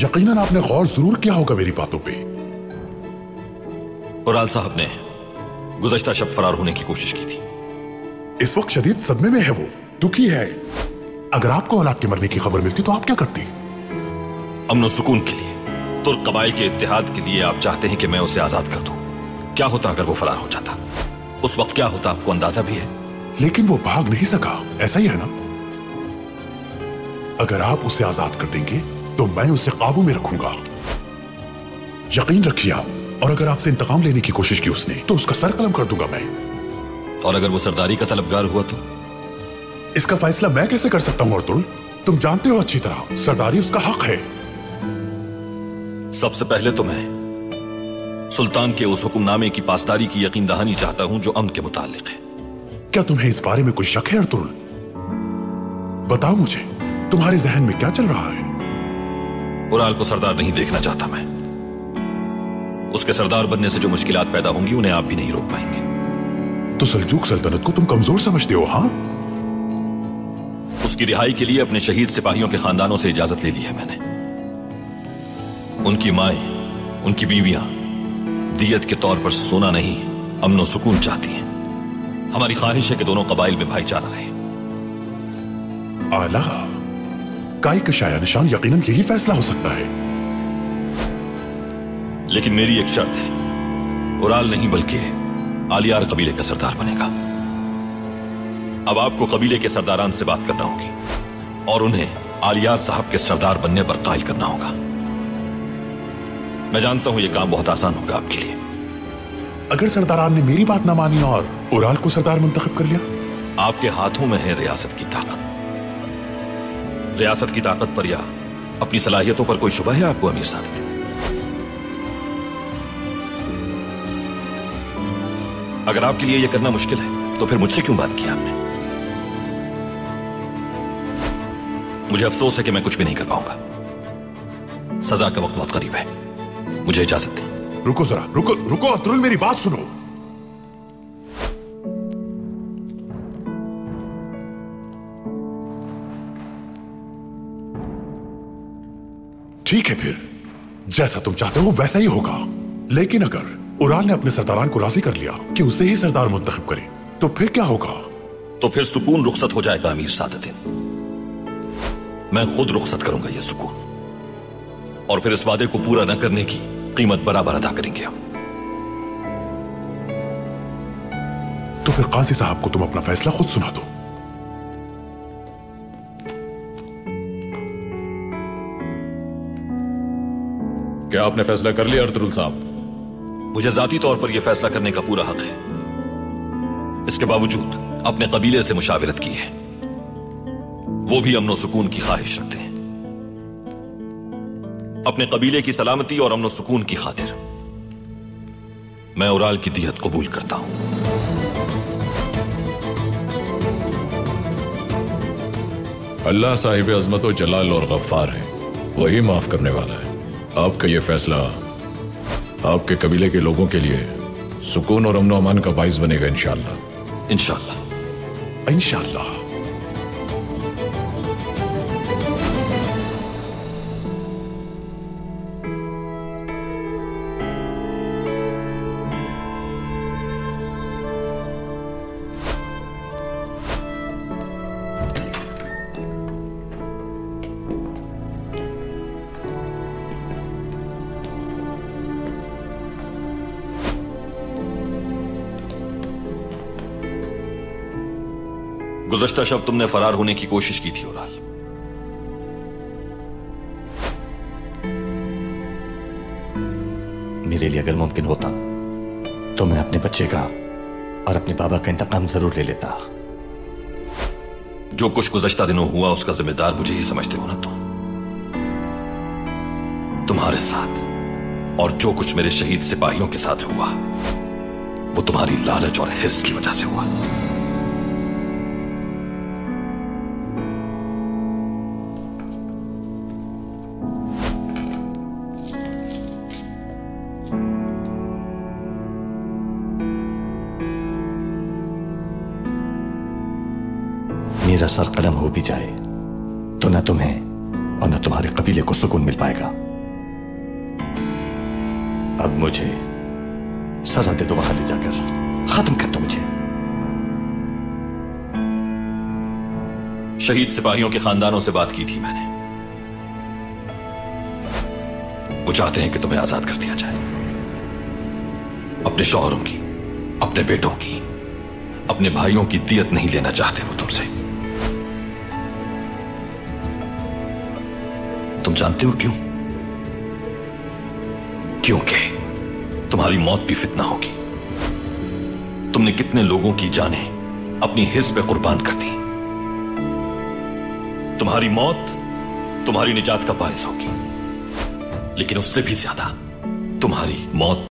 यकीनन आपने गौर जरूर किया होगा मेरी बातों पे। उराल साहब ने गुज़श्ता शब फरार होने की कोशिश की थी। इस वक्त शदीद सदमे में है वो, दुखी है। अगर आपको औलाद के मरने की खबर मिलती तो आप क्या करती? अमन सुकून के लिए, तुर्क कबाइल के इत्तेहाद के लिए आप चाहते हैं कि मैं उसे आजाद कर दूं। क्या होता अगर वो फरार हो जाता? उस वक्त क्या होता आपको अंदाजा भी है? लेकिन वो भाग नहीं सका, ऐसा ही है ना? अगर आप उसे आजाद कर देंगे तो मैं उसे काबू में रखूंगा, यकीन रखिए आप। और अगर आपसे इंतकाम लेने की कोशिश की उसने तो उसका सर कलम कर दूंगा मैं। और अगर वो सरदारी का तलबगार हुआ तो? इसका फैसला मैं कैसे कर सकता हूं अर्तुल? तुम जानते हो अच्छी तरह सरदारी उसका हक है। सबसे पहले तो मैं सुल्तान के उस हुक्मनामे की पासदारी की यकीन दहानी चाहता हूं जो अमन के मुताल्लिक है। क्या तुम्हें इस बारे में कुछ शक है अर्तुल? बताओ मुझे, तुम्हारे जहन में क्या चल रहा है? उराल को सरदार नहीं देखना चाहता मैं। उसके सरदार बनने से जो मुश्किलात पैदा होंगी उन्हें आप भी नहीं रोक पाएंगे। तो सल्जूक सल्तनत को तुम कमजोर समझते हो? हाँ, उसकी रिहाई के लिए अपने शहीद सिपाहियों के खानदानों से इजाजत ले ली है मैंने। उनकी माएं, उनकी बीवियां दियत के तौर पर सोना नहीं, अमन और सुकून चाहती हैं। हमारी ख्वाहिश है कि दोनों कबाइल में भाईचारा रहे। आला, काई का शाया निशान यकीनन यही फैसला हो सकता है। लेकिन मेरी एक शर्त है, उराल नहीं बल्कि आलियार कबीले का सरदार बनेगा। अब आपको कबीले के सरदारान से बात करना होगी और उन्हें आलियार साहब के सरदार बनने पर कायल करना होगा। मैं जानता हूं यह काम बहुत आसान होगा आपके लिए। अगर सरदारान ने मेरी बात ना मानी और उराल को सरदार मुंतखब कर लिया? आपके हाथों में है रियासत की ताकत। रियासत की ताकत पर या अपनी सलाहियतों पर कोई शुबह है आपको अमीर सादिक? अगर आपके लिए यह करना मुश्किल है तो फिर मुझसे क्यों बात की आपने? मुझे अफसोस है कि मैं कुछ भी नहीं कर पाऊंगा। सजा का वक्त बहुत करीब है, मुझे इजाजत दें। रुको जरा, रुको अतुल, मेरी बात सुनो। ठीक है, फिर जैसा तुम चाहते हो वैसा ही होगा। लेकिन अगर उराल ने अपने सरदारान को राजी कर लिया कि उसे ही सरदार मुंतखब करे तो फिर क्या होगा? तो फिर सुकून रुखसत हो जाएगा अमीर सादुद्दीन। मैं खुद रुखसत करूंगा यह सुकून, और फिर इस वादे को पूरा न करने की कीमत बराबर अदा करेंगे हम। तो फिर काजी साहब को तुम अपना फैसला खुद सुना दो। क्या आपने फैसला कर लिया अर्तुल साहब? मुझे जाती तौर पर यह फैसला करने का पूरा हक है। इसके बावजूद अपने कबीले से मुशाविरत की है। वो भी अमन सुकून की ख्वाहिश रखते हैं। अपने कबीले की सलामती और अमन सुकून की खातिर मैं उराल की दियत कबूल करता हूं। अल्लाह साहिब अजमत व जलाल और गफ्फार है, वही माफ करने वाला है। आपका यह फैसला आपके कबीले के लोगों के लिए सुकून और अमन अमान का बाइस बनेगा इंशाअल्लाह। इंशाअल्लाह, इंशाअल्लाह। गुज़श्ता शब तुमने फरार होने की कोशिश की थी उराल। मेरे लिए अगर मुमकिन होता तो मैं अपने बच्चे का और अपने बाबा का इंतकाम जरूर ले लेता। जो कुछ गुज़श्ता दिनों हुआ उसका जिम्मेदार मुझे ही समझते हो ना तुम? तुम्हारे साथ और जो कुछ मेरे शहीद सिपाहियों के साथ हुआ वो तुम्हारी लालच और हिर्स की वजह से हुआ। मेरा सर कलम हो भी जाए तो न तुम्हें और न तुम्हारे कबीले को सुकून मिल पाएगा। अब मुझे सजा दे दो, वहां ले जाकर खत्म कर दो मुझे। शहीद सिपाहियों के खानदानों से बात की थी मैंने। वो चाहते हैं कि तुम्हें आजाद कर दिया जाए। अपने शौहरों की, अपने बेटों की, अपने भाइयों की दियत नहीं लेना चाहते वो तुमसे। तुम जानते हो क्यों? क्योंकि तुम्हारी मौत भी फितना होगी। तुमने कितने लोगों की जानें अपनी हिर्स पे कुर्बान कर दी। तुम्हारी मौत तुम्हारी निजात का बायस होगी, लेकिन उससे भी ज्यादा तुम्हारी मौत